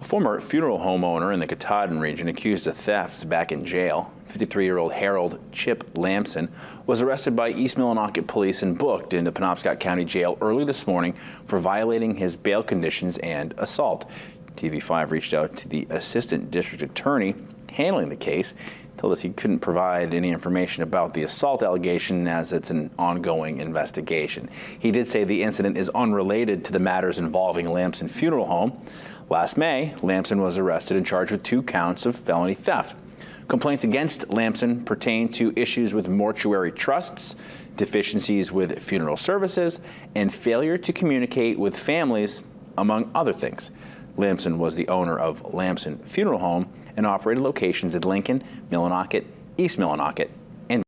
former funeral home owner in the Katahdin region accused of thefts back in jail. 53-year-old Harold Chip Lamson was arrested by East Millinocket police and booked into Penobscot County Jail early this morning for violating his bail conditions and assault. TV5 reached out to the assistant district attorney handling the case. Told us he couldn't provide any information about the assault allegation as it's an ongoing investigation. He did say the incident is unrelated to the matters involving Lamson Funeral Home. Last May, Lamson was arrested and charged with 2 counts of felony theft. Complaints against Lamson pertain to issues with mortuary trusts, deficiencies with funeral services, and failure to communicate with families, among other things. Lamson was the owner of Lamson Funeral Home and operated locations in Lincoln, Millinocket, East Millinocket,